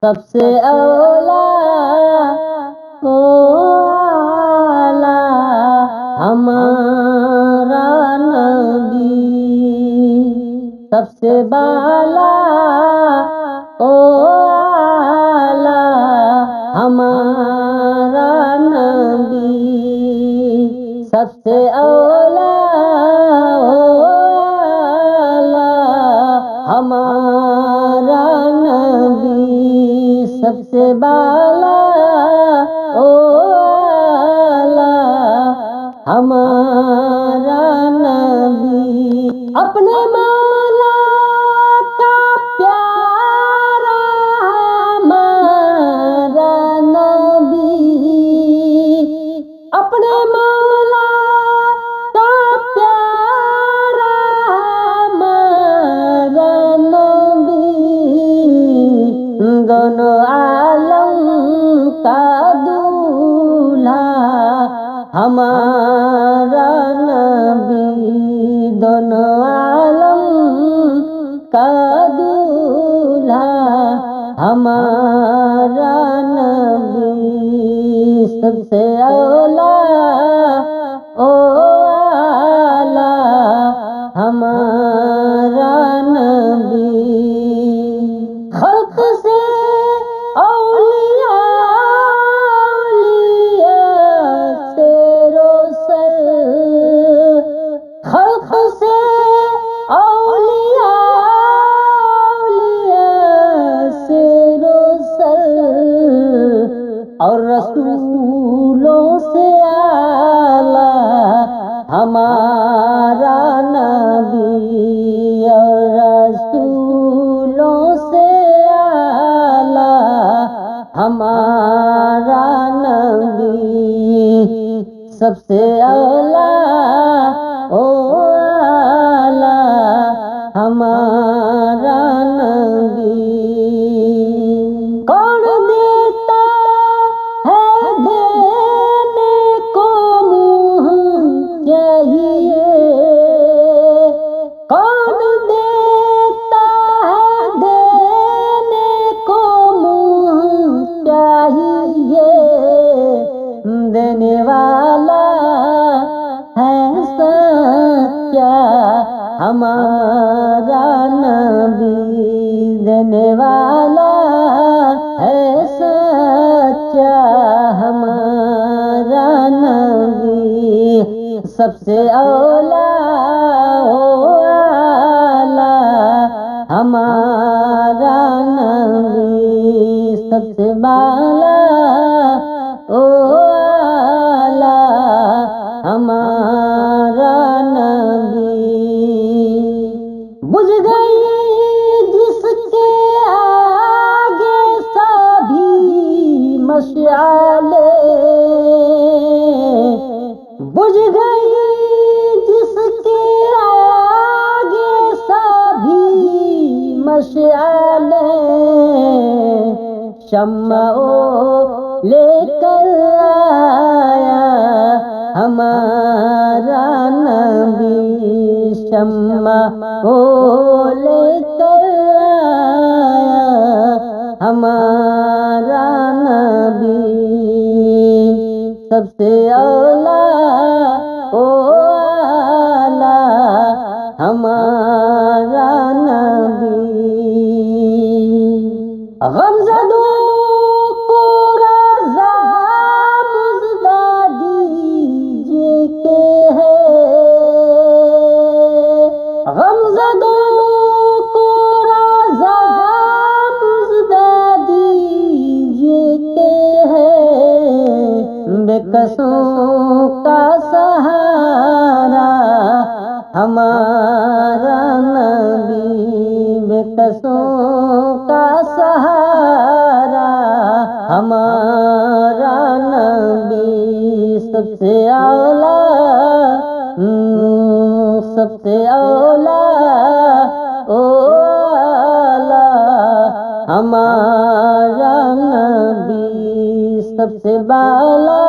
سب سے اولا او اعلی ہمارا نبی، سب سے بالا او اعلی ہمارا نبی، سب سے اولا او اعلی ہمارا نبی، سب سے بالا او اعلی ہمارا نبی، اپنے مولا کا پیارا ہمارا نبی، اپنے مولا کا پیارا ہمارا نبی، دونوں عالم کا دولہا ہمارا نبی، دونوں عالم کا دولہا ہمارا نبی، سب سے اولا او اعلی ہمارا نبی، خلق سے اولیاء، اولیاء سے رسل، خلق سے اولیاء، اولیاء سے رسل، اور رسولوں سے اعلی ہمارا نبی، اور رسولوں سے اعلی ہمارا نبی، سب سے اولا او اعلی ہمارا نبی، کون دیتا ہے دینے کو منہ چاہیے، کون دیتا ہے دینے کو منہ چاہیے، دینے والا ہے سچا ہمارا نبی، دینے والا ہے سچا ہمارا نبی، سب سے اولا او اعلی ہمارا نبی، سب سے بالا او اعلی ہمارا نبی، بجھ گئی جس کے آگے سبھی مشعلیں، بجھ گئی جس کے آگے سبھی مشعلیں، شمع لے کر آیا ہمارا نبی، شمع لے کر آیا ہمارا نبی، سب سے اولا او اعلی ہمارا نبی، غمزدوں کو رضا مژدہ دیجیے کہ ہے، غمزدوں کو رضا مژدہ دیجیے کہ ہے، بے کسوں کا سہارا ہمارا نبی، بے کسوں کا سہارا ہمارا نبی، سب سے اولا، سب سے اولا او اعلی ہمارا نبی، سب سے بالا